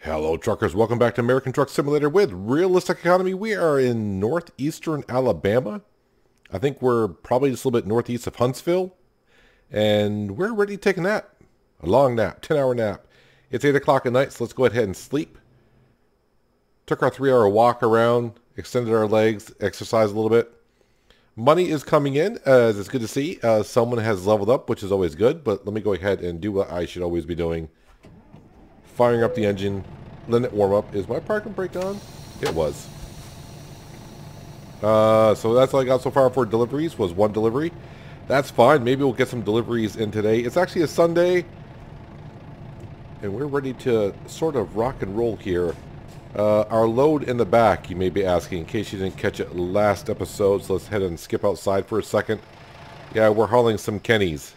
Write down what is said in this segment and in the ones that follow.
Hello truckers, welcome back to American Truck Simulator with Realistic Economy. We are in northeastern Alabama. I think we're probably just a little bit northeast of Huntsville. And we're ready to take a nap. A long nap, 10-hour nap. It's 8 o'clock at night, so let's go ahead and sleep. Took our 3-hour walk around, extended our legs, exercised a little bit. Money is coming in, as it's good to see. Someone has leveled up, which is always good. But let me go ahead and do what I should always be doing. Firing up the engine, letting it warm up. Is my parking brake on? It was. So that's all I got so far for deliveries, was one delivery. That's fine. Maybe we'll get some deliveries in today. It's actually a Sunday, and we're ready to sort of rock and roll here. Our load in the back, you may be asking, in case you didn't catch it last episode, so let's head and skip outside for a second. Yeah, we're hauling some Kennys.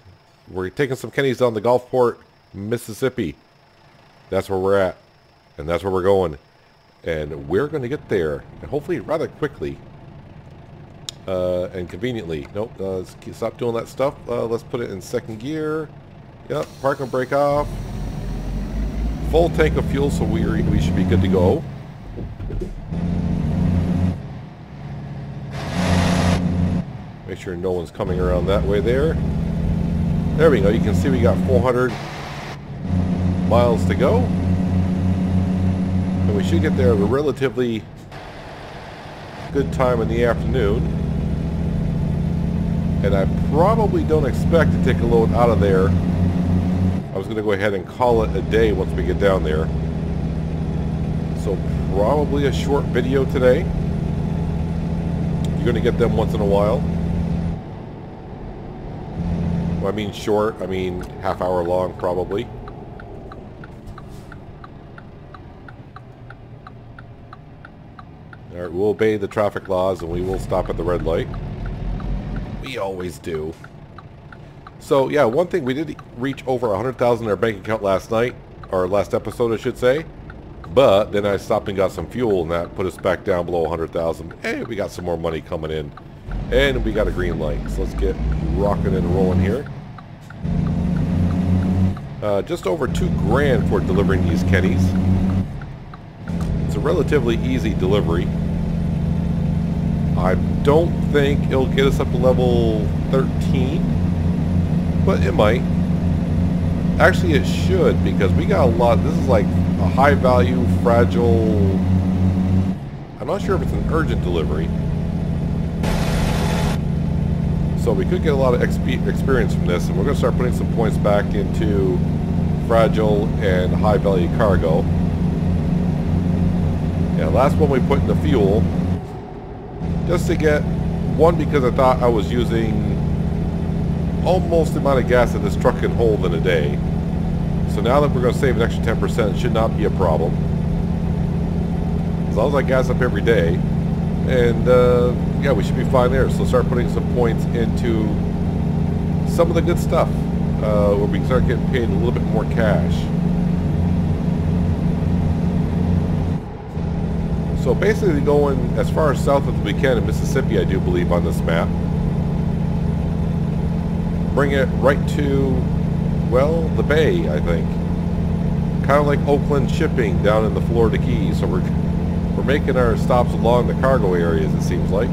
We're taking some Kennys down to Gulfport, Mississippi. That's where we're at, and that's where we're going, and we're going to get there, and hopefully rather quickly and conveniently. Nope, let's stop doing that stuff. Let's put it in second gear. Yep, park and brake off. Full tank of fuel, so we should be good to go. Make sure no one's coming around that way there. There we go. You can see we got 400 miles to go, and we should get there at a relatively good time in the afternoon. And I probably don't expect to take a load out of there. I was going to go ahead and call it a day once we get down there, so probably a short video today. You're going to get them once in a while. When I mean short, I mean half-hour long probably. Alright, we'll obey the traffic laws and we will stop at the red light. We always do. So yeah, one thing, we did reach over 100,000 in our bank account last night, or last episode I should say. But then I stopped and got some fuel, and that put us back down below 100,000. Hey, we got some more money coming in. And we got a green light. So let's get rocking and rolling here. Just over $2 grand for delivering these Kennys. It's a relatively easy delivery. I don't think it'll get us up to level 13, but it might. Actually, it should, because we got a lot. This is like a high value, fragile. I'm not sure if it's an urgent delivery. So we could get a lot of experience from this, and we're going to start putting some points back into fragile and high value cargo. Yeah, last one we put in the fuel, just to get one, because I thought I was using almost the amount of gas that this truck can hold in a day. So now that we're going to save an extra 10%, it should not be a problem. As long as I gas up every day. And yeah, we should be fine there. So start putting some points into some of the good stuff, where we can start getting paid a little bit more cash. So basically going as far south as we can in Mississippi, I do believe, on this map. Bring it right to, well, the bay, I think. Kind of like Oakland shipping down in the Florida Keys. So we're making our stops along the cargo areas, it seems like.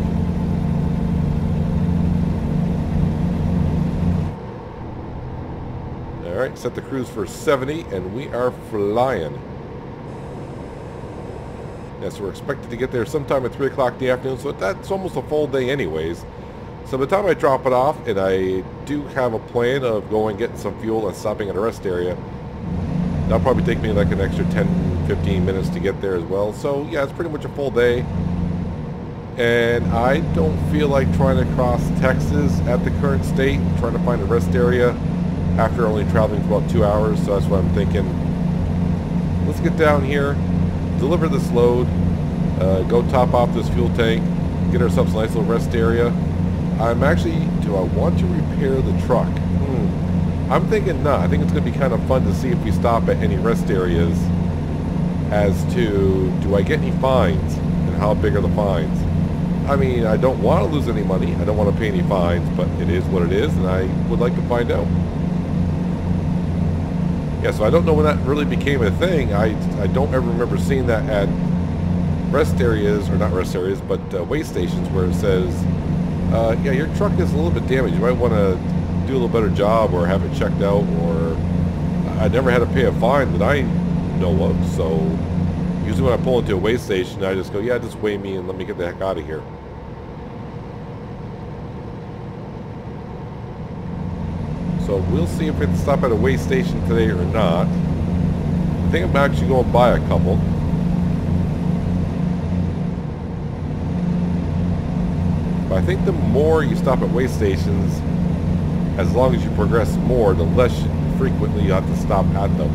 Alright, set the cruise for 70, and we are flying. Yes, we're expected to get there sometime at 3 o'clock in the afternoon, so that's almost a full day anyways. So by the time I drop it off, and I do have a plan of going getting some fuel and stopping at a rest area, that'll probably take me like an extra 10-15 minutes to get there as well. So yeah, it's pretty much a full day. And I don't feel like trying to cross Texas at the current state, trying to find a rest area after only traveling for about 2 hours. So that's what I'm thinking. Let's get down here, deliver this load, go top off this fuel tank, get ourselves a nice little rest area. I'm actually, do I want to repair the truck? I'm thinking not. I think it's going to be kind of fun to see if we stop at any rest areas as to, do I get any fines, and how big are the fines? I mean, I don't want to lose any money. I don't want to pay any fines, but it is what it is, and I would like to find out. Yeah, so I don't know when that really became a thing. I don't ever remember seeing that at rest areas, or not rest areas, but weigh stations where it says, yeah, your truck is a little bit damaged. You might want to do a little better job or have it checked out, or I never had to pay a fine that I know of. So usually when I pull into a weigh station, I just go, yeah, just weigh me and let me get the heck out of here. So we'll see if it's stop at a weigh station today or not. I think I'm actually going to buy a couple. But I think the more you stop at weigh stations, as long as you progress more, the less frequently you have to stop at them.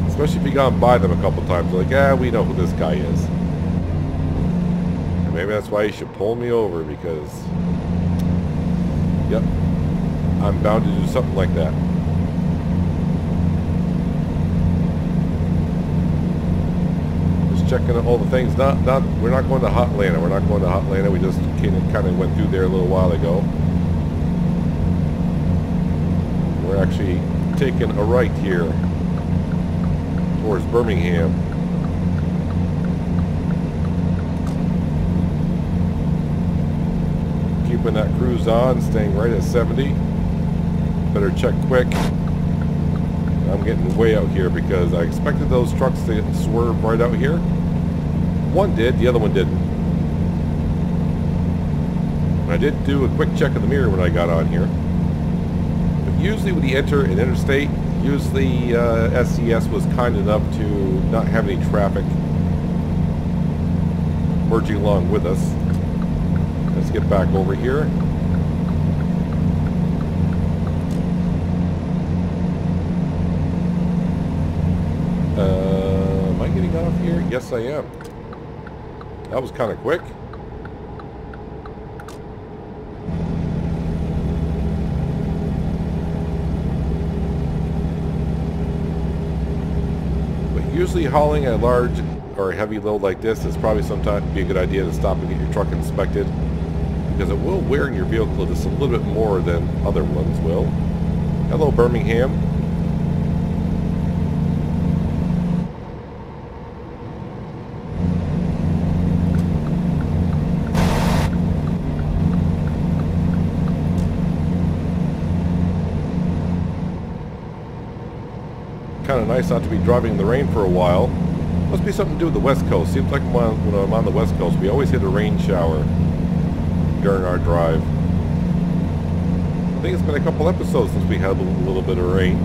Especially if you've gone by them a couple times. Like, yeah, we know who this guy is. And maybe that's why you should pull me over, because... yep, I'm bound to do something like that. Just checking all the things. We're not going to Hotlanta. We're not going to Hotlanta. We just kind of went through there a little while ago. We're actually taking a right here towards Birmingham. Keeping that cruise on, staying right at 70. Better check quick. I'm getting way out here because I expected those trucks to swerve right out here. One did, the other one didn't. I did do a quick check of the mirror when I got on here. But usually when you enter an interstate, usually SCS was kind enough to not have any traffic merging along with us. Let's get back over here. Am I getting off here? Yes, I am. That was kind of quick. But usually hauling a large or a heavy load like this is probably sometimes be a good idea to stop and get your truck inspected, because it will wear in your vehicle just a little bit more than other ones will. Hello, Birmingham. Kind of nice not to be driving in the rain for a while. Must be something to do with the West Coast. Seems like when I'm on the West Coast, we always hit a rain shower during our drive. I think it's been a couple episodes since we had a little bit of rain.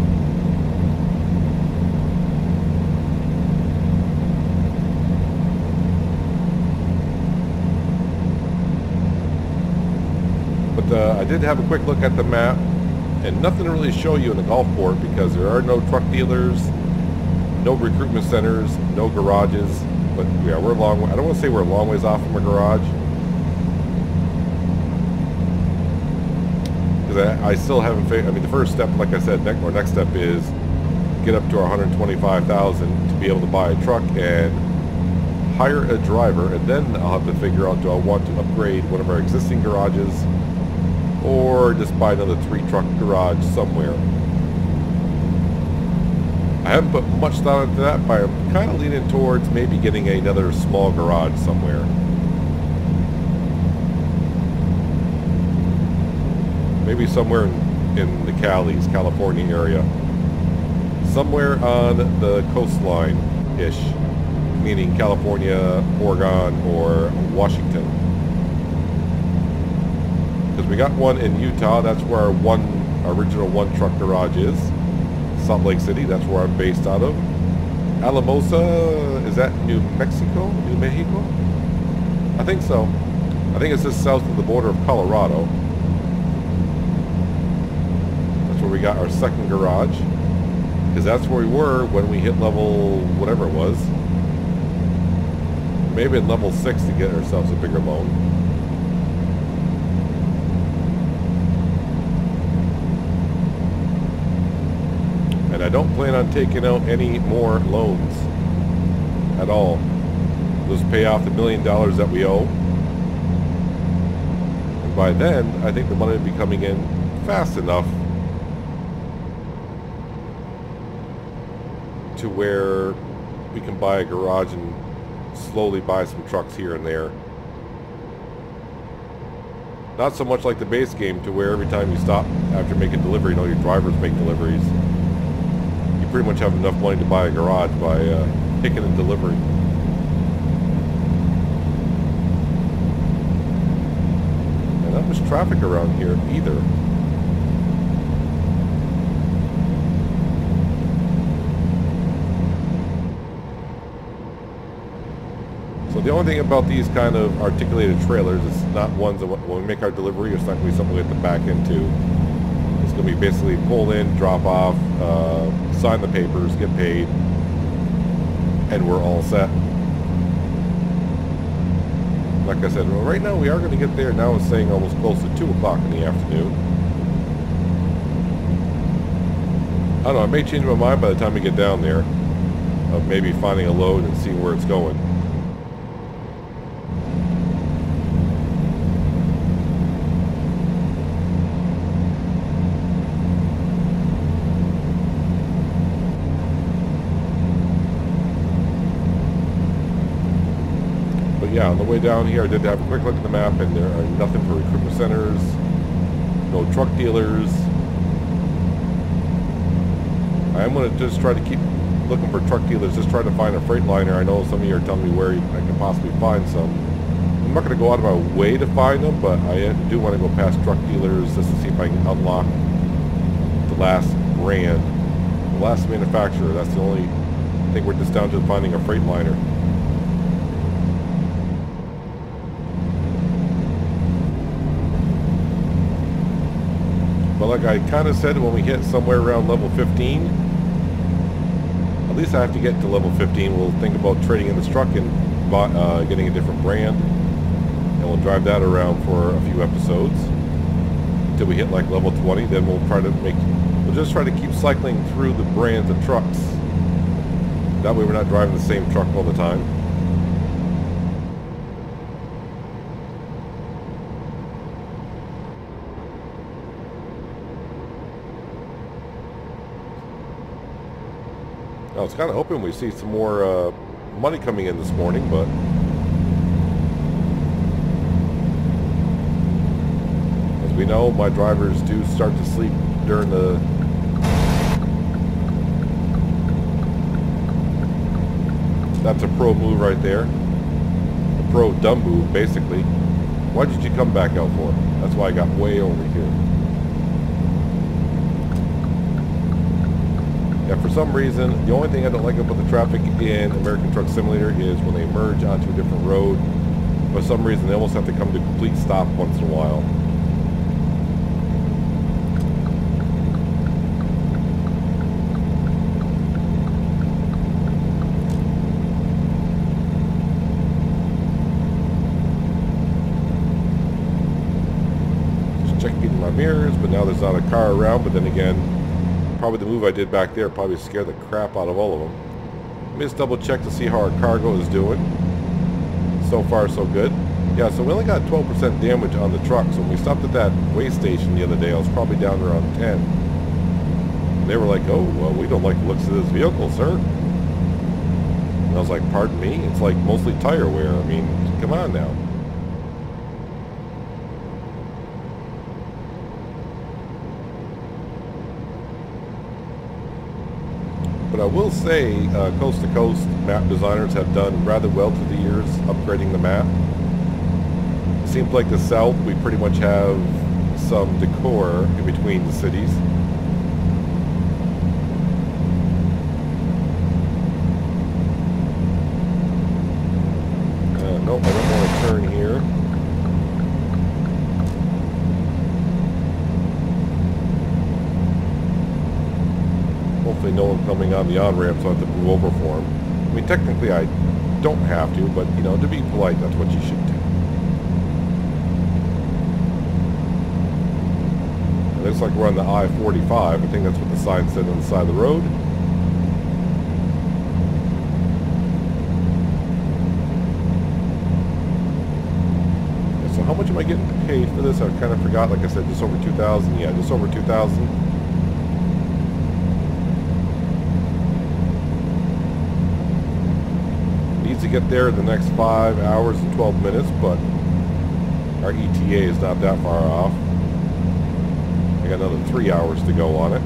But I did have a quick look at the map, and nothing to really show you in the Gulfport because there are no truck dealers, no recruitment centers, no garages. But yeah, we're a long way. I don't want to say we're a long ways off from a garage, because I still haven't. I mean, the first step, like I said, our next step is get up to our 125,000 to be able to buy a truck and hire a driver, and then I'll have to figure out, do I want to upgrade one of our existing garages or just buy another 3-truck garage somewhere. I haven't put much thought into that, but I'm kind of leaning towards maybe getting another small garage somewhere. Maybe somewhere in the California area. Somewhere on the coastline-ish, meaning California, Oregon, or Washington. Because we got one in Utah, that's where our original 1-truck garage is. Salt Lake City, that's where I'm based out of. Alamosa, is that New Mexico? New Mexico? I think so. I think it's just south of the border of Colorado. That's where we got our second garage. Because that's where we were when we hit level whatever it was. Maybe at level 6 to get ourselves a bigger loan. And I don't plan on taking out any more loans at all. Just pay off the $1 million that we owe. And by then, I think the money will be coming in fast enough to where we can buy a garage and slowly buy some trucks here and there. Not so much like the base game to where every time you stop after making delivery, you know, your drivers make deliveries. You pretty much have enough money to buy a garage by picking and delivering. And not much traffic around here either. So the only thing about these kind of articulated trailers, it's not ones that when we make our delivery, it's not going to be something we have to back into. It's going to be basically pull in, drop off, sign the papers, get paid, and we're all set. Like I said, well, right now we are going to get there. Now it's saying almost close to 2 o'clock in the afternoon. I don't know, I may change my mind by the time we get down there of maybe finding a load and seeing where it's going. Yeah, on the way down here, I did have a quick look at the map, and there are nothing for recruitment centers, no truck dealers. I am going to just try to keep looking for truck dealers, just try to find a Freightliner. I know some of you are telling me where I can possibly find some. I'm not going to go out of my way to find them, but I do want to go past truck dealers just to see if I can unlock the last brand, the last manufacturer. That's the only thing. We're just down to finding a Freightliner. But like I kind of said, when we hit somewhere around level 15, at least I have to get to level 15. We'll think about trading in this truck and getting a different brand. And we'll drive that around for a few episodes until we hit like level 20. Then we'll just try to keep cycling through the brands of trucks. That way we're not driving the same truck all the time. I was kind of hoping we see some more money coming in this morning, but as we know, my drivers do start to sleep during the that's a pro move right there. A pro dumb move, basically. Why did you come back out for? That's why I got way over here. Yeah, for some reason, the only thing I don't like about the traffic in American Truck Simulator is when they merge onto a different road. For some reason, they almost have to come to a complete stop once in a while. Just checking my mirrors, but now there's not a car around, but then again, probably the move I did back there probably scared the crap out of all of them. Let me just double check to see how our cargo is doing. So far so good. Yeah, so we only got 12% damage on the truck. So when we stopped at that weigh station the other day, I was probably down to around 10. And they were like, oh, well, we don't like the looks of this vehicle, sir. And I was like, pardon me? It's like mostly tire wear. I mean, come on now. But I will say, Coast to Coast map designers have done rather well through the years upgrading the map. It seems like the South, we pretty much have some decor in between the cities. Nope, I don't want to turn here. Hopefully no one coming on the on-ramp, so I have to move over for him. I mean, technically I don't have to, but, you know, to be polite, that's what you should do. It looks like we're on the I-45. I think that's what the sign said on the side of the road. So how much am I getting paid for this? I kind of forgot. Like I said, just over 2,000. Yeah, just over 2,000. get there in the next 5 hours and 12 minutes, but our ETA is not that far off. I got another 3 hours to go on it.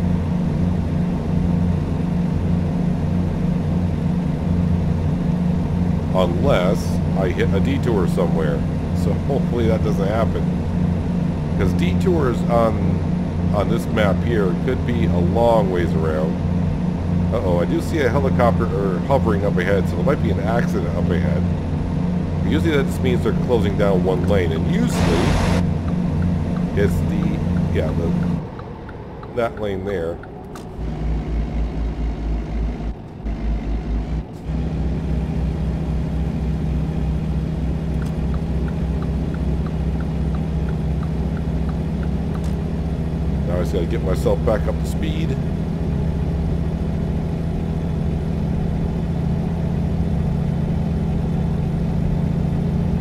Unless I hit a detour somewhere. So hopefully that doesn't happen. Because detours on this map here could be a long ways around. Uh-oh, I do see a helicopter hovering up ahead, so there might be an accident up ahead. But usually that just means they're closing down one lane, and usually it's that lane there. Now I just gotta get myself back up to speed.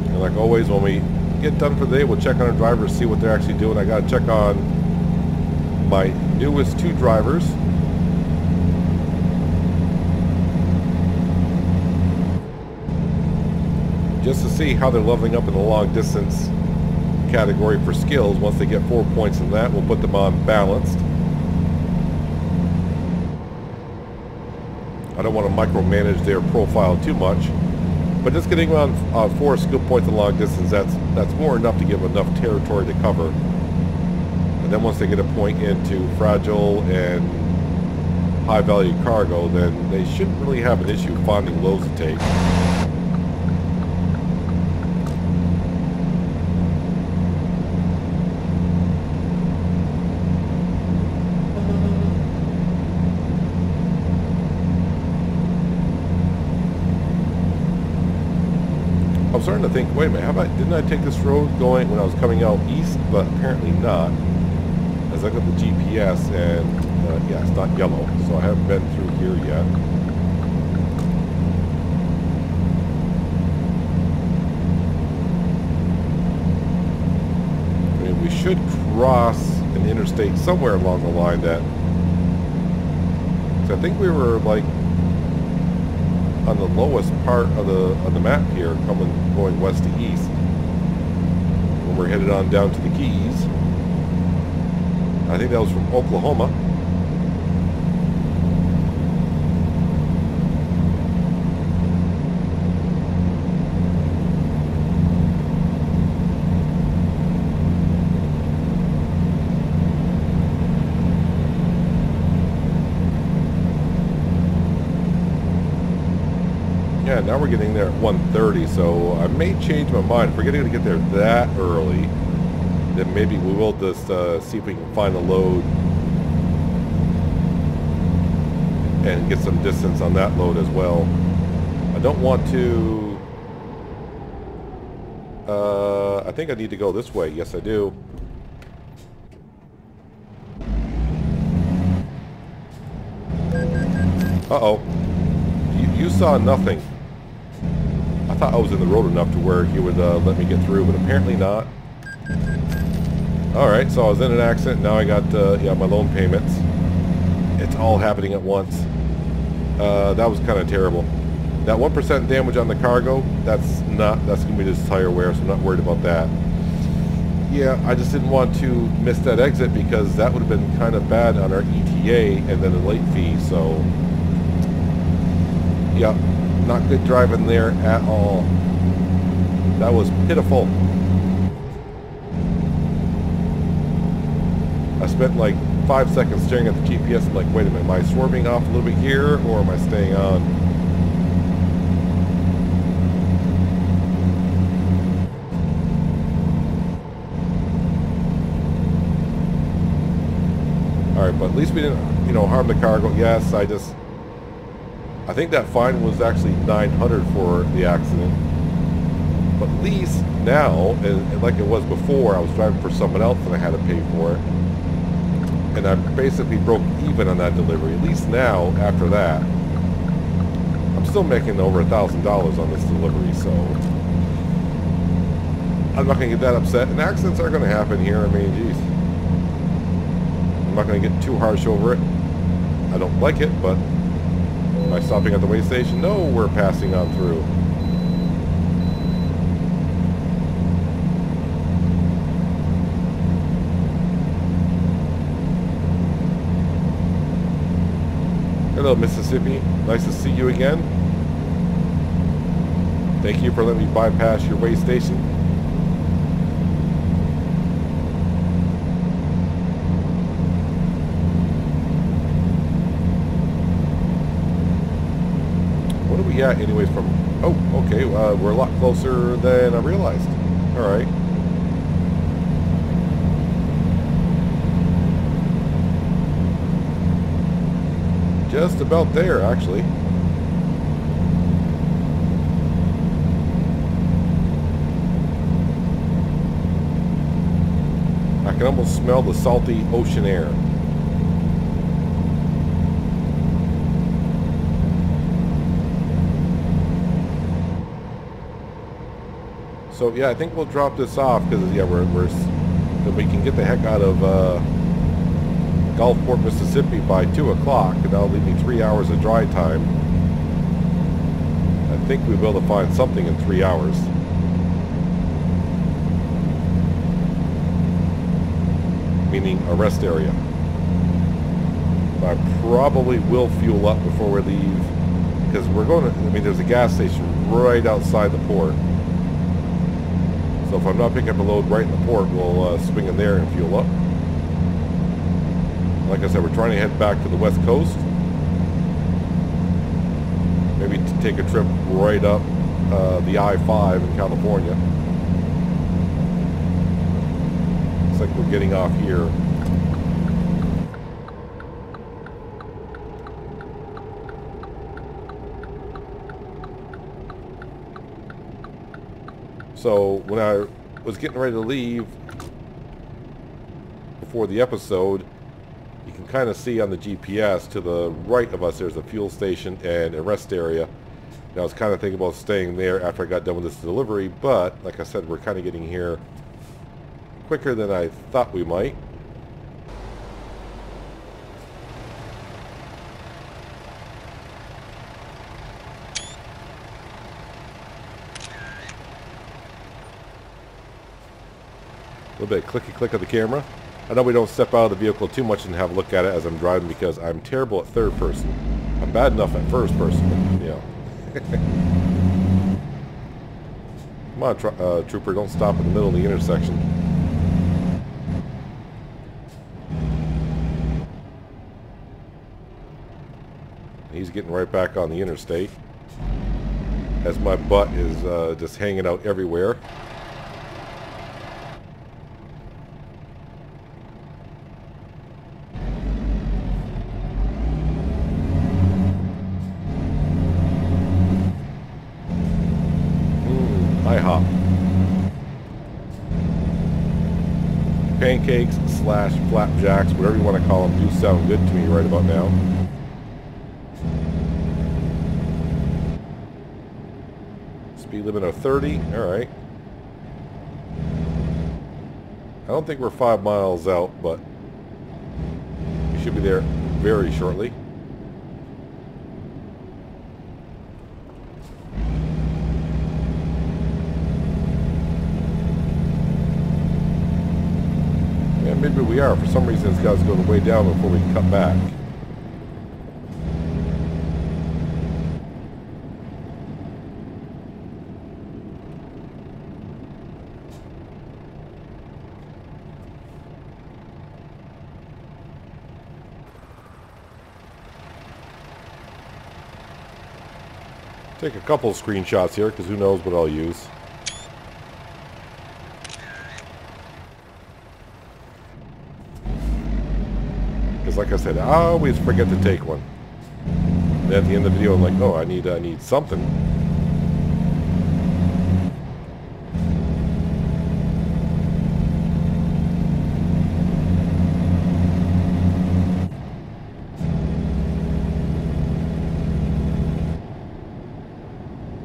And like always, when we get done for the day, we'll check on our drivers, see what they're actually doing. I gotta check on my newest 2 drivers. Just to see how they're leveling up in the long distance category for skills. Once they get 4 points in that, we'll put them on balanced. I don't want to micromanage their profile too much, but just getting on 4 skill points in long distance, that's more enough to give enough territory to cover. And then once they get a point into fragile and high value cargo, then they shouldn't really have an issue finding loads to take. I'm starting to think, wait a minute, didn't I take this road going when I was coming out east? But apparently not. As I got the GPS and yeah, it's not yellow, so I haven't been through here yet. I mean, we should cross an interstate somewhere along the line that, so I think we were like on the lowest part of the map here, going west to east, when we're headed on down to the Keys. I think that was from Oklahoma. Yeah, now we're getting there at 1:30, so I may change my mind. If we're going to get there that early, then maybe we will just see if we can find a load and get some distance on that load as well. I don't want to... I think I need to go this way. Yes, I do. Uh-oh. You saw nothing. I thought I was in the road enough to where he would let me get through, but apparently not. Alright, so I was in an accident. Now I got yeah, my loan payments. It's all happening at once. That was kind of terrible. That 1% damage on the cargo, that's going to be just tire wear, so I'm not worried about that. Yeah, I just didn't want to miss that exit because that would have been kind of bad on our ETA and then the late fee, so... yeah, not good driving there at all. That was pitiful. I spent like 5 seconds staring at the GPS. I'm like, wait a minute, am I swerving off a little bit here or am I staying on? Alright, but at least we didn't, you know, harm the cargo. Yes, I think that fine was actually $900 for the accident. But at least now, and like it was before, I was driving for someone else and I had to pay for it. And I basically broke even on that delivery. At least now, after that, I'm still making over $1,000 on this delivery, so I'm not going to get that upset. And accidents are going to happen here. I mean, geez. I'm not going to get too harsh over it. I don't like it, but am I stopping at the way station? No, we're passing on through. Hello, Mississippi. Nice to see you again. Thank you for letting me bypass your way station. What are we at anyways from... Oh, okay. We're a lot closer than I realized. All right. Just about there, actually. I can almost smell the salty ocean air. So yeah, I think we'll drop this off because yeah, we can get the heck out of Gulfport, Mississippi by 2 o'clock, and that'll leave me 3 hours of dry time. I think we'll be able to find something in 3 hours. Meaning a rest area. I probably will fuel up before we leave, because we're going to, I mean, there's a gas station right outside the port. So if I'm not picking up a load right in the port, we'll swing in there and fuel up. Like I said, we're trying to head back to the west coast. Maybe to take a trip right up the I-5 in California. Looks like we're getting off here. So when I was getting ready to leave before the episode, you can kind of see on the GPS to the right of us there's a fuel station and a rest area. And I was kind of thinking about staying there after I got done with this delivery, but like I said, we're kind of getting here quicker than I thought we might. A little bit of clicky click of the camera. I know we don't step out of the vehicle too much and have a look at it as I'm driving because I'm terrible at third person. I'm bad enough at first person, but, you know. Come on, trooper, don't stop in the middle of the intersection. He's getting right back on the interstate as my butt is just hanging out everywhere. Pancakes slash flapjacks, whatever you want to call them, do sound good to me right about now. Speed limit of 30, alright. I don't think we're 5 miles out, but we should be there very shortly. Maybe we are. For some reason it's got to go the way down before we can cut back. Take a couple of screenshots here because who knows what I'll use. Like I said, I always forget to take one. And at the end of the video, I'm like, oh, I need something.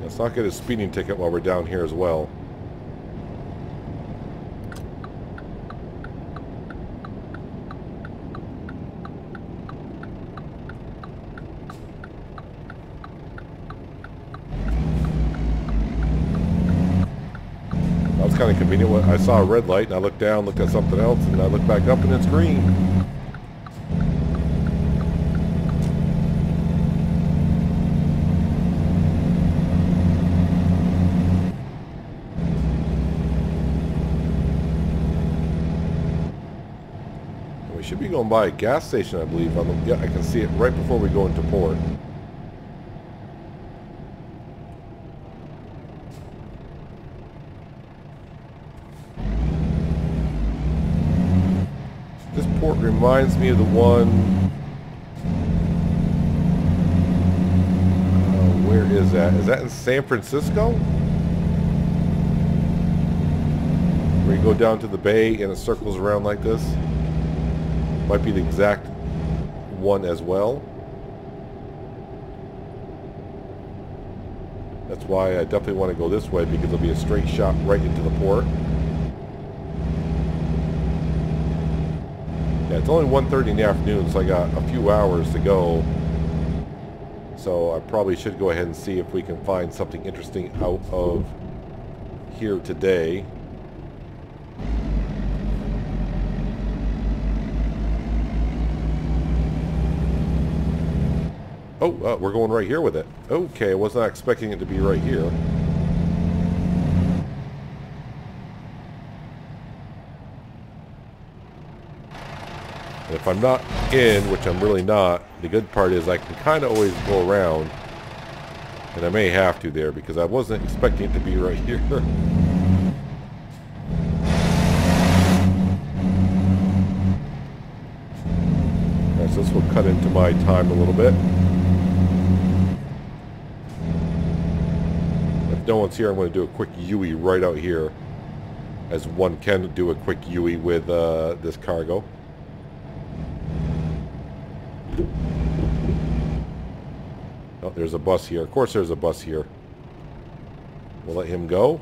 Let's not get a speeding ticket while we're down here as well. Kind of convenient. I saw a red light and I looked down, looked at something else, and I looked back up and it's green. be going by a gas station, I believe. Yeah, I can see it right before we go into port. This port reminds me of the one... where is that? Is that in San Francisco? Where you go down to the bay and it circles around like this? Might be the exact one as well. That's why I definitely want to go this way, because it'll be a straight shot right into the port. Yeah, it's only 1:30 in the afternoon, so I got a few hours to go. So I probably should go ahead and see if we can find something interesting out of here today. Oh, we're going right here with it. Okay, I was not expecting it to be right here. And if I'm not in, which I'm really not, the good part is I can kind of always go around. And I may have to there, because I wasn't expecting it to be right here. Alright, so this will cut into my time a little bit. If no one's here, I'm going to do a quick UE right out here. As one can do a quick UE with this cargo. Oh, there's a bus here. Of course there's a bus here. We'll let him go.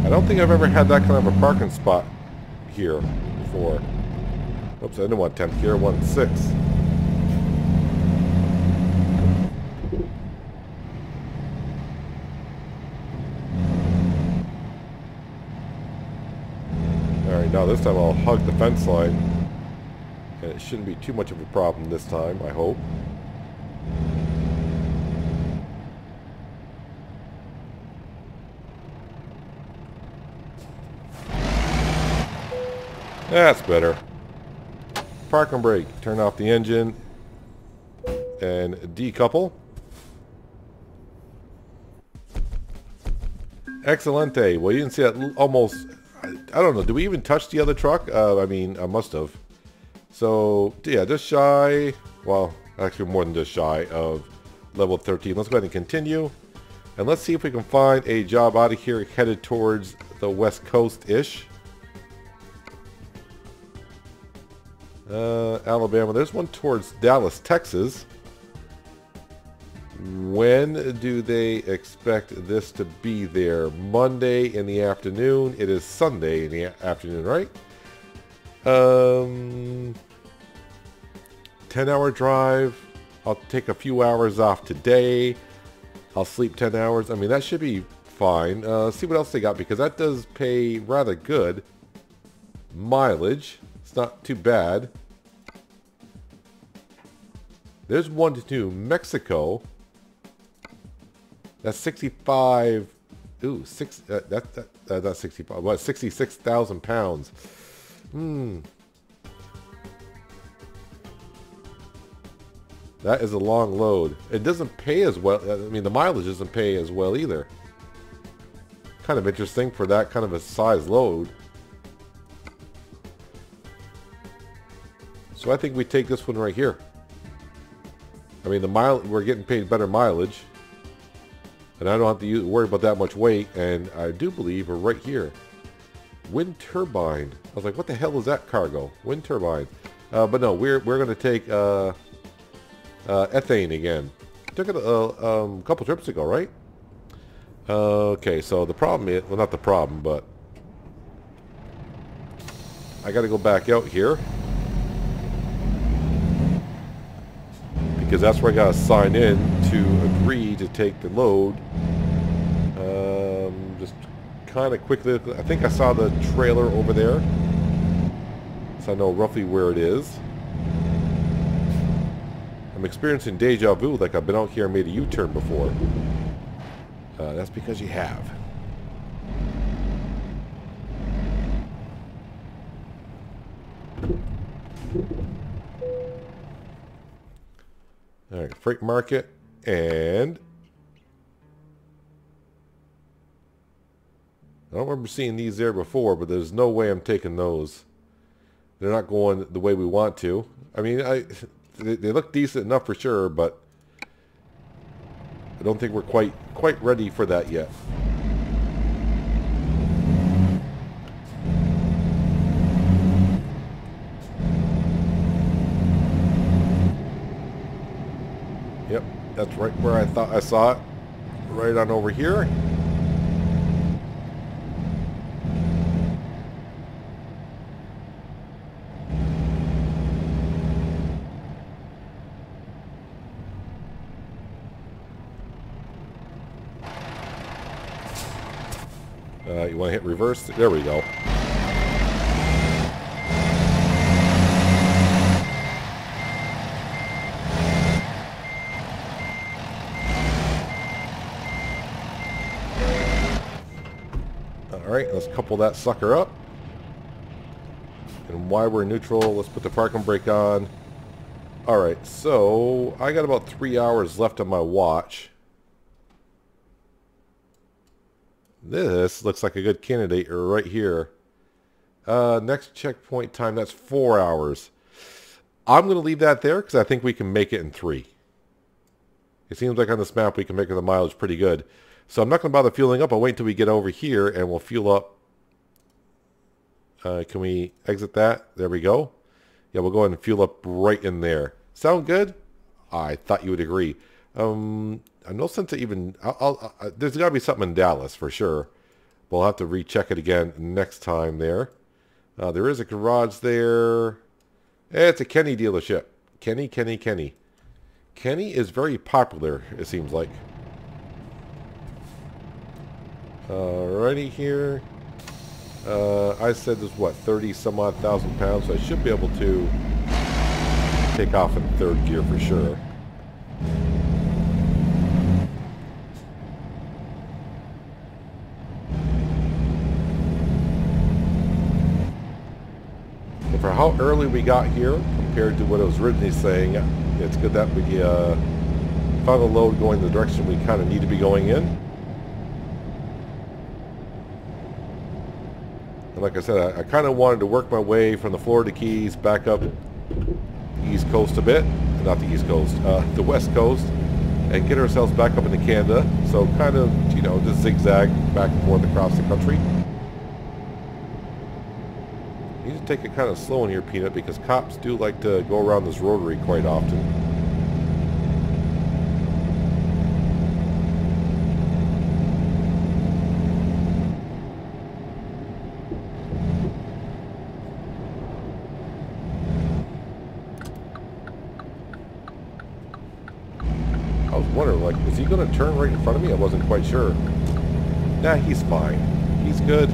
I don't think I've ever had that kind of a parking spot here before. Oops, I didn't want 10th here, I wanted 6. Alright, now this time I'll hug the fence line. And it shouldn't be too much of a problem this time, I hope. That's better. Park and brake. Turn off the engine. And decouple. Excelente. Well, you didn't see that almost... I don't know. Did we even touch the other truck? I mean, I must have. So, yeah, just shy... Well, actually more than just shy of level 13. Let's go ahead and continue. And let's see if we can find a job out of here headed towards the west coast-ish. Alabama. There's one towards Dallas, Texas. When do they expect this to be there? Monday in the afternoon. It is Sunday in the afternoon, right? 10-hour drive. I'll take a few hours off today. I'll sleep 10 hours. I mean, that should be fine. See what else they got, because that does pay rather good mileage. It's not too bad. There's one to New Mexico. That's 65. Ooh, that's 65. What? 66,000 pounds. That is a long load. It doesn't pay as well. I mean, the mileage doesn't pay as well either. Kind of interesting for that kind of a size load. So I think we take this one right here. I mean, we're getting paid better mileage. And I don't have to worry about that much weight. And I do believe we're right here. Wind turbine. I was like, what the hell is that cargo? Wind turbine. But no, we're going to take ethane again. Took it a couple trips ago, right? Okay, so the problem is... Well, not the problem, but... I got to go back out here. Because that's where I got to sign in to agree to take the load. Just kind of quickly, I think I saw the trailer over there. So I know roughly where it is. I'm experiencing deja vu, like I've been out here and made a U-turn before. That's because you have. All right, freight market, and I don't remember seeing these there before, but there's no way I'm taking those. They're not going the way we want to. I mean, they look decent enough for sure, but I don't think we're quite ready for that yet. Yep, that's right where I thought I saw it. Right on over here. You want to hit reverse? There we go. Alright, let's couple that sucker up. And while we're neutral, let's put the parking brake on. Alright, so I got about 3 hours left on my watch. This looks like a good candidate right here. Next checkpoint time, that's 4 hours. I'm going to leave that there because I think we can make it in 3. It seems like on this map we can make the mileage pretty good. So I'm not going to bother fueling up. I'll wait until we get over here and we'll fuel up. Can we exit that? There we go. Yeah, we'll go ahead and fuel up right in there. Sound good? I thought you would agree. No sense to even... there's got to be something in Dallas for sure. We'll have to recheck it again next time there. There is a garage there. It's a Kenny dealership. Kenny. Kenny is very popular, it seems like. Alrighty here. I said there's what, 30 some odd thousand pounds, so I should be able to take off in third gear for sure. And for how early we got here compared to what it was originally saying, it's good that we found a load going the direction we kind of need to be going in. And like I said, I kind of wanted to work my way from the Florida Keys back up East Coast a bit. Not the East Coast, the West Coast, and get ourselves back up into Canada. So kind of, you know, just zigzag back and forth across the country. You need to take it kind of slow in here, Peanut, because cops do like to go around this rotary quite often. I was wondering, like, is he going to turn right in front of me? I wasn't quite sure. Nah, he's fine. He's good.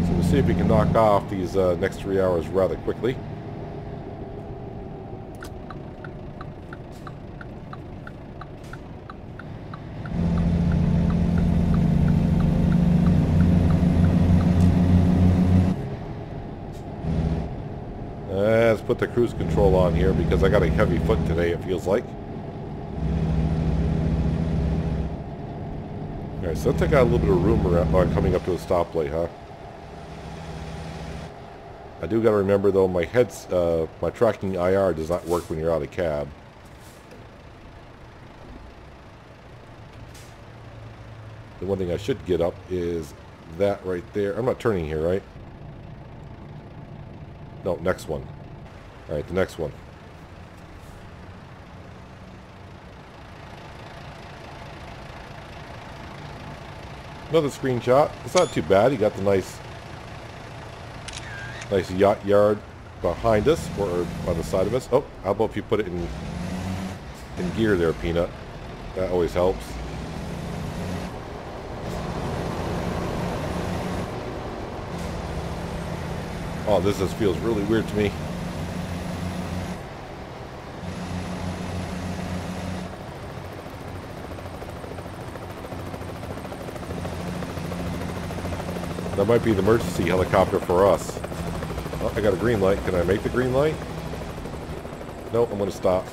So we'll see if we can knock off these next 3 hours rather quickly. Let's put the cruise control on here because I got a heavy foot today, it feels like. Alright, so let's take out a little bit of room around, coming up to a stoplight, huh? I do got to remember though, my tracking IR does not work when you're out of cab. The one thing I should get up is that right there. I'm not turning here, right? No, next one. Alright, the next one. Another screenshot. It's not too bad. You got the nice yacht yard behind us, or on the side of us. Oh, how about if you put it in gear there, Peanut? That always helps. Oh, this just feels really weird to me. That might be the emergency helicopter for us. Oh, I got a green light. Can I make the green light? Nope, I'm going to stop.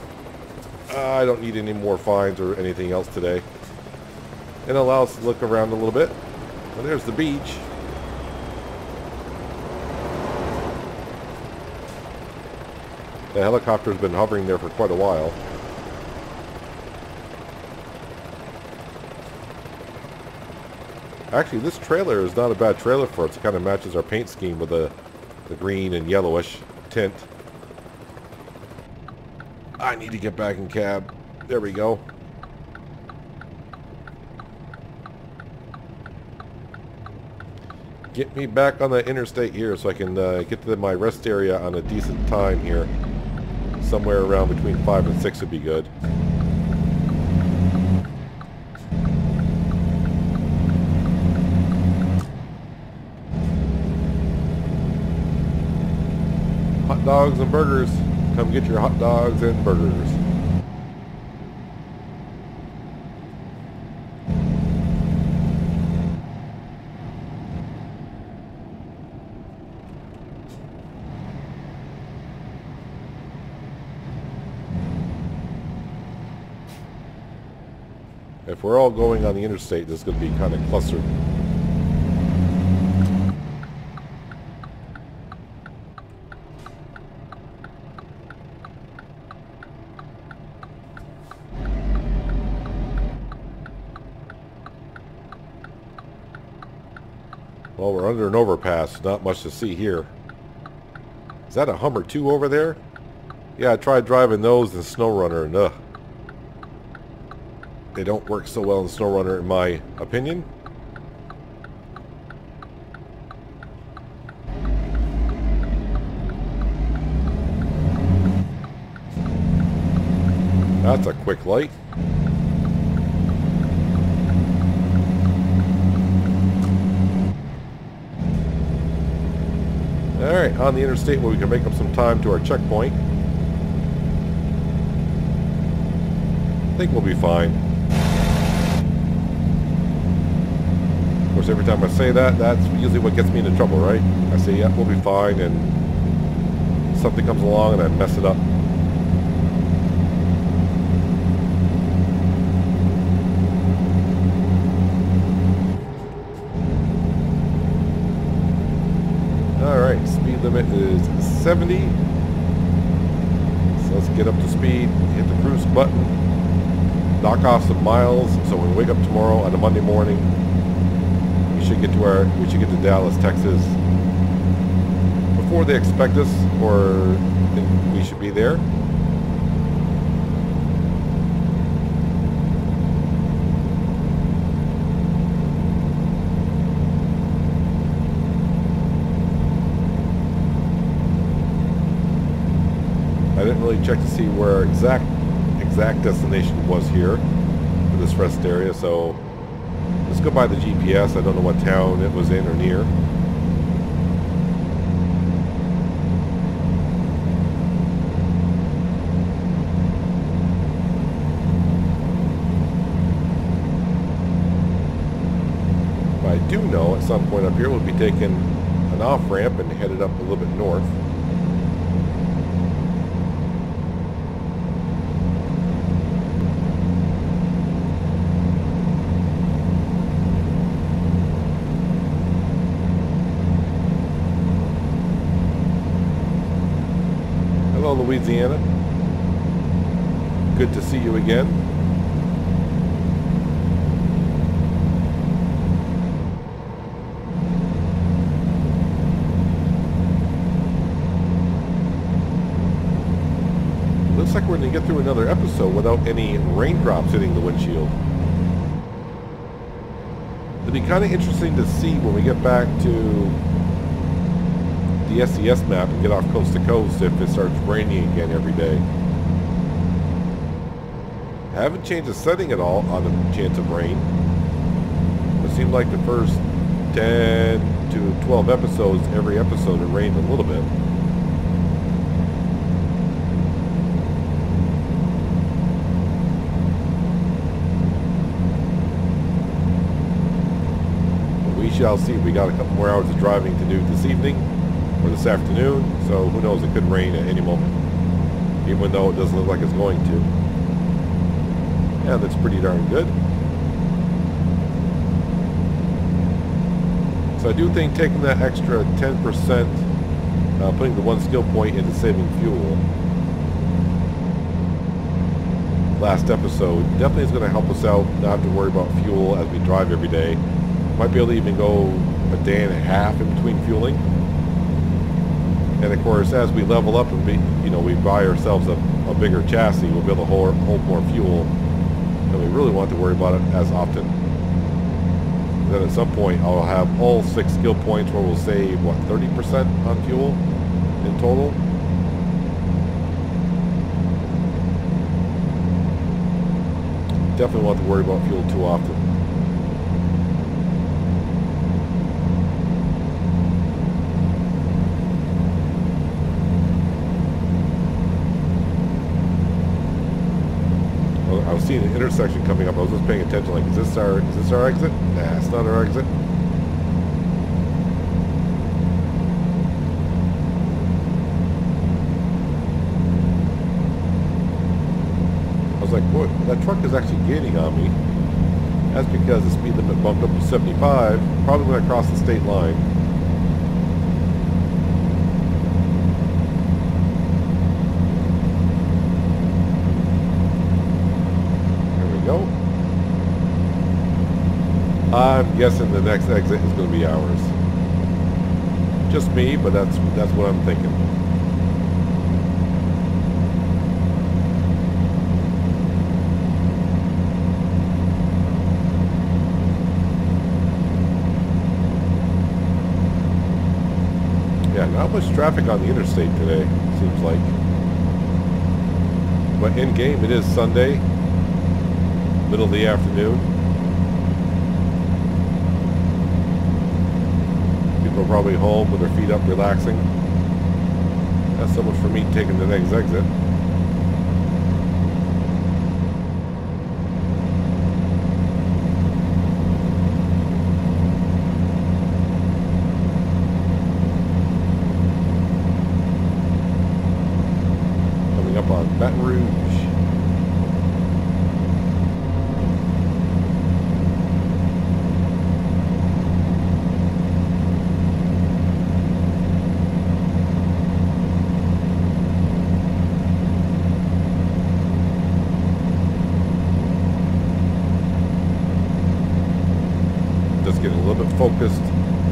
I don't need any more fines or anything else today. It allows us to look around a little bit. And there's the beach. The helicopter's been hovering there for quite a while. Actually, this trailer is not a bad trailer for us. It kind of matches our paint scheme with the green and yellowish tint. I need to get back in cab. There we go. Get me back on the interstate here so I can get to my rest area on a decent time here. Somewhere around between 5 and 6 would be good. Hot dogs and burgers. Come get your hot dogs and burgers. If we're all going on the interstate, this is going to be kind of clustered. Well, we're under an overpass. Not much to see here. Is that a Hummer 2 over there? Yeah, I tried driving those in SnowRunner and they don't work so well in SnowRunner in my opinion. That's a quick light. Alright, on the interstate where we can make up some time to our checkpoint. I think we'll be fine. Of course, every time I say that, that's usually what gets me into trouble, right? I say, yeah, we'll be fine, and something comes along and I mess it up. Alright, speed limit is 70. So let's get up to speed, hit the cruise button, knock off some miles, so when we wake up tomorrow on a Monday morning, we should get to Dallas, Texas before they expect us, or think we should be there. I didn't really check to see where our exact destination was here for this rest area, so let's go by the GPS. I don't know what town it was in or near. But I do know at some point up here we'll be taking an off-ramp and headed up a little bit north. Hello, Louisiana. Good to see you again. Looks like we're going to get through another episode without any raindrops hitting the windshield. It'll be kind of interesting to see when we get back to the SES map and get off coast to coast if it starts raining again every day. I haven't changed the setting at all on the chance of rain. It seemed like the first 10 to 12 episodes, every episode it rained a little bit. But we shall see. We got a couple more hours of driving to do this evening or this afternoon, so who knows, it could rain at any moment, even though it doesn't look like it's going to. Yeah, that's pretty darn good. So I do think taking that extra 10%, putting the one skill point into saving fuel last episode, definitely is going to help us out, not have to worry about fuel as we drive every day. Might be able to even go a day and a half in between fueling. And of course, as we level up and we buy ourselves a bigger chassis, we'll be able to hold more fuel, and we really want to worry about it as often. And then at some point, I'll have all 6 skill points where we'll save, what, 30% on fuel in total? Definitely want to worry about fuel too often. I was seeing an intersection coming up. I was just paying attention, like, is this our exit? Nah, it's not our exit. I was like, boy, that truck is actually gaining on me. That's because the speed limit bumped up to 75, probably when I crossed the state line. I'm guessing the next exit is going to be ours. Just me, but that's what I'm thinking. Yeah, not much traffic on the interstate today, seems like. But in game, it is Sunday, middle of the afternoon. People are probably home with their feet up, relaxing. That's so much for me taking the next exit. Coming up on Baton Rouge. Getting a little bit focused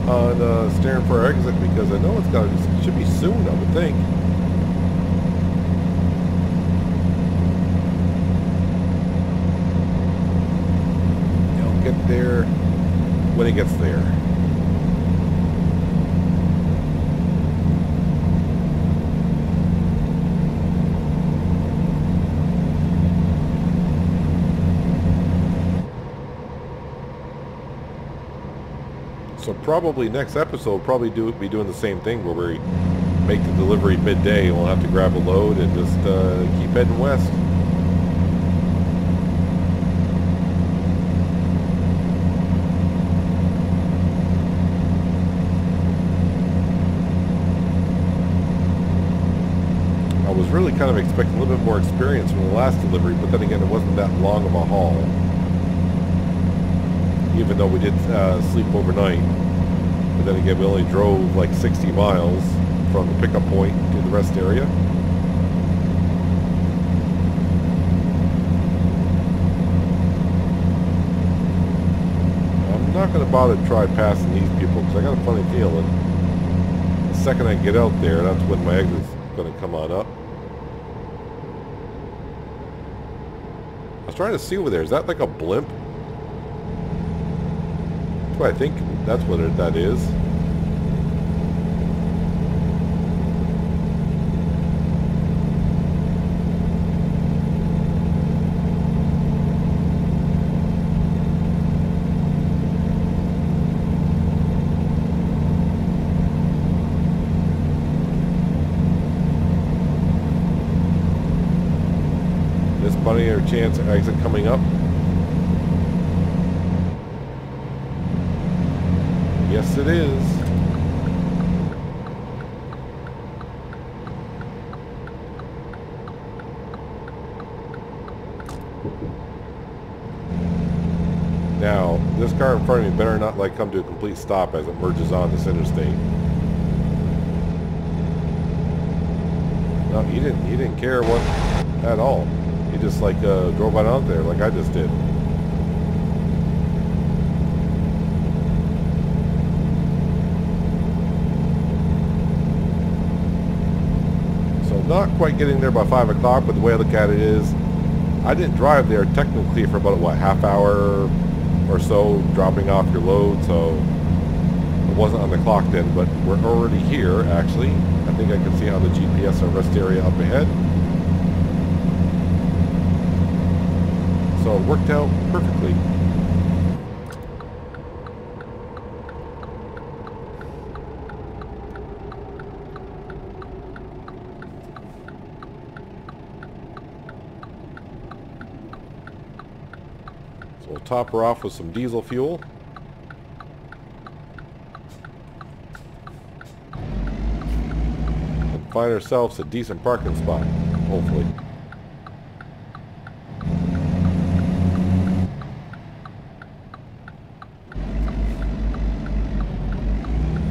on staring for our exit, because I know it should be soon, I would think. It'll get there when it gets there. So probably next episode we'll probably be doing the same thing, where we make the delivery midday and we'll have to grab a load and just keep heading west. I was really kind of expecting a little bit more experience from the last delivery, but then again, it wasn't that long of a haul. Even though we did sleep overnight. But then again, we only drove like 60 miles from the pickup point to the rest area. I'm not going to bother to try passing these people, because I got a funny feeling the second I get out there, that's when my exit's going to come on up. I was trying to see over there. Is that like a blimp? I think that's what that is. There's plenty of chance of exit coming up. Yes, it is. Now, this car in front of me better not like come to a complete stop as it merges on this interstate. No, he didn't care what at all. He just like drove right out there like I just did. So not quite getting there by 5 o'clock, but the way I look at it is, I didn't drive there technically for about what, half hour or so, dropping off your load, so it wasn't on the clock then, but we're already here actually. I think I can see on the GPS our rest area up ahead. So it worked out perfectly. So we'll top her off with some diesel fuel. And find ourselves a decent parking spot, hopefully.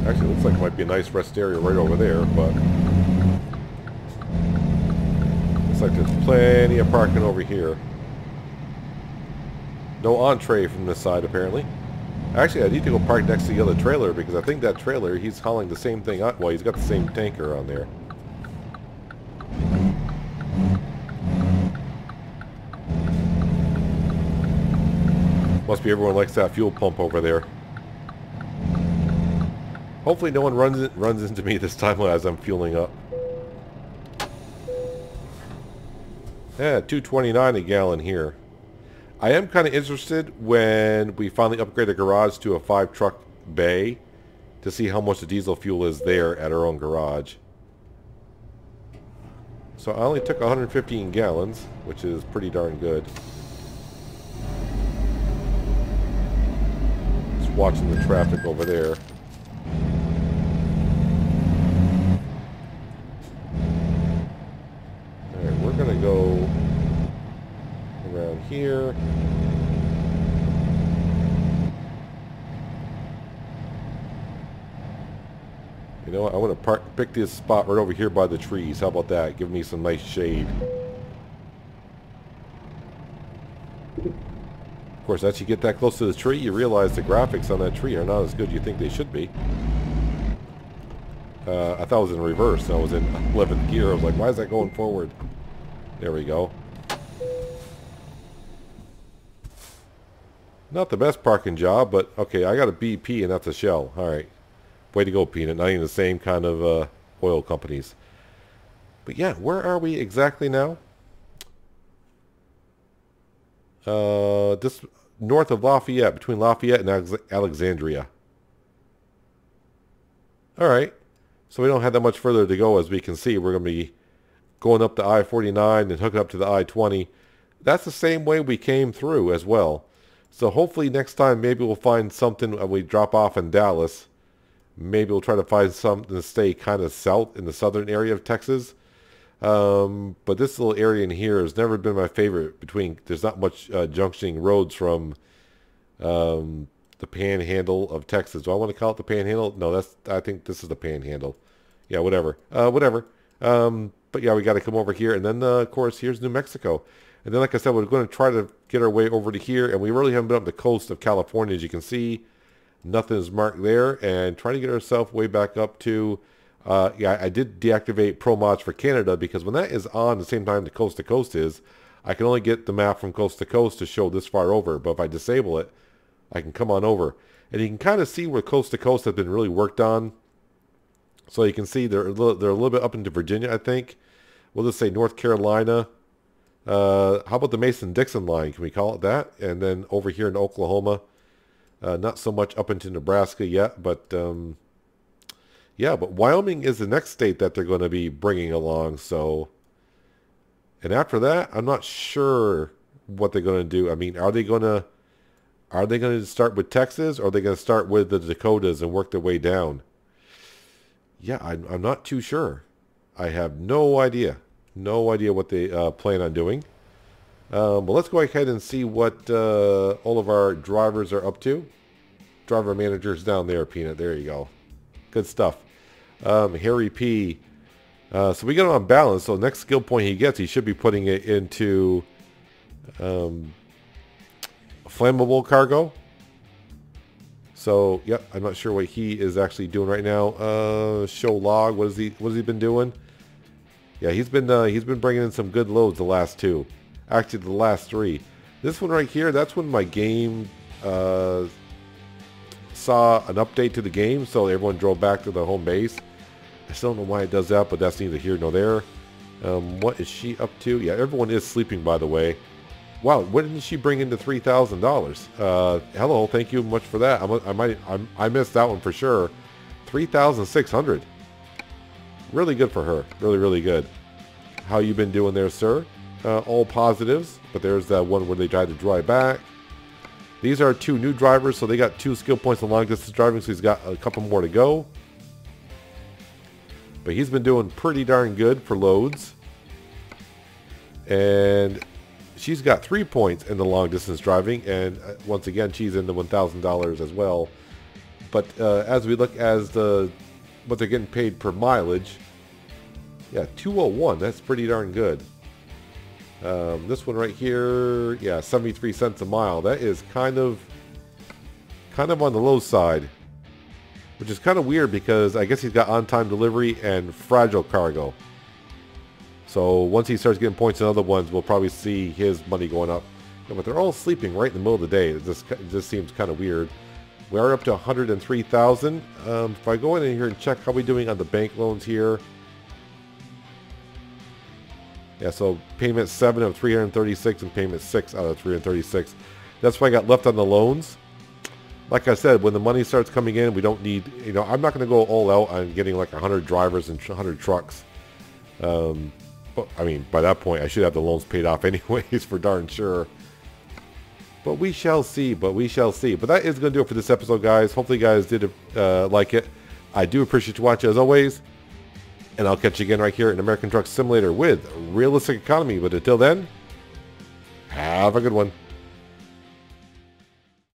Actually, it looks like it might be a nice rest area right over there, but looks like there's plenty of parking over here. No entree from this side, apparently. Actually, I need to go park next to the other trailer because I think that trailer, he's hauling the same thing. Well, he's got the same tanker on there. Must be everyone likes that fuel pump over there. Hopefully no one runs into me this time as I'm fueling up. Yeah, $2.29 a gallon here. I am kind of interested when we finally upgrade the garage to a 5-truck bay to see how much the diesel fuel is there at our own garage. So I only took 115 gallons, which is pretty darn good. Just watching the traffic over there. Alright, we're going to go around here. You know what? I want to pick this spot right over here by the trees. How about that? Give me some nice shade. Of course, as you get that close to the tree, you realize the graphics on that tree are not as good as you think they should be. I thought it was in reverse. I was in 11th gear. I was like, why is that going forward? There we go. Not the best parking job, but okay, I got a BP and that's a Shell. Alright. Way to go, Peanut. Not even the same kind of oil companies. But yeah, where are we exactly now? This north of Lafayette, between Lafayette and Alexandria. Alright. So we don't have that much further to go. As we can see, we're going to be going up the I-49 and hooking up to the I-20. That's the same way we came through as well. So hopefully next time maybe we'll find something when we drop off in Dallas. Maybe we'll try to find something to stay kind of south in the southern area of Texas. But this little area in here has never been my favorite. There's not much junctioning roads from the panhandle of Texas. Do I want to call it the panhandle? No, I think this is the panhandle. Yeah, whatever. But yeah, we got to come over here. And then, of course, here's New Mexico. And then, like I said, we're going to try to get our way over to here. And we really haven't been up the coast of California, as you can see. Nothing is marked there. And trying to get ourselves way back up to... yeah, I did deactivate Pro Mods for Canada because when that is on the same time the coast to coast is, I can only get the map from coast to coast to show this far over. But if I disable it, I can come on over. And you can kind of see where coast to coast has been really worked on. So you can see they're a little bit up into Virginia, I think. We'll just say North Carolina. How about the Mason-Dixon line? Can we call it that? And then over here in Oklahoma. Not so much up into Nebraska yet, but... yeah, but Wyoming is the next state that they're going to be bringing along, so And after that, I'm not sure what they're going to do. I mean, are they going to start with Texas, or are they going to start with the Dakotas and work their way down? Yeah, I'm not too sure. I have no idea. No idea what they plan on doing. But let's go ahead and see what all of our drivers are up to. Driver managers down there, Peanut. There you go. Good stuff. Harry P. So we get him on balance. So next skill point he gets, he should be putting it into flammable cargo. So, yep, I'm not sure what he is actually doing right now. Show log. What has he been doing? Yeah, he's been bringing in some good loads the last two. Actually, the last three. This one right here, that's when my game saw an update to the game, so everyone drove back to the home base. I still don't know why it does that, but that's neither here nor there. What is she up to? Yeah, everyone is sleeping, by the way. Wow, when didn't she bring in the $3,000? Hello, thank you much for that. I missed that one for sure. 3,600. Really good for her. Really, really good. How you been doing there, sir? All positives, but there's that one where they tried to drive back. These are two new drivers, so they got 2 skill points in long distance driving, so he's got a couple more to go. But he's been doing pretty darn good for loads. And she's got 3 points in the long distance driving, and once again she's in the $1,000 as well. But as we look as what they're getting paid per mileage, yeah, 201. That's pretty darn good. This one right here, yeah, 73 cents a mile. That is kind of on the low side, which is kind of weird because I guess he's got on-time delivery and fragile cargo. So once he starts getting points in other ones, we'll probably see his money going up. Yeah, but they're all sleeping right in the middle of the day. It just seems kind of weird. We are up to 103,000. If I go in here and check how we're doing on the bank loans here. Yeah, so payment 7 of 336 and payment 6 out of 336. That's what I got left on the loans. Like I said, when the money starts coming in, we don't need, I'm not going to go all out on getting like 100 drivers and 100 trucks. But I mean, by that point, I should have the loans paid off anyways, for darn sure. But we shall see, But that is going to do it for this episode, guys. Hopefully you guys did like it. I do appreciate you watching as always. And I'll catch you again right here in American Truck Simulator with Realistic Economy. But until then, have a good one.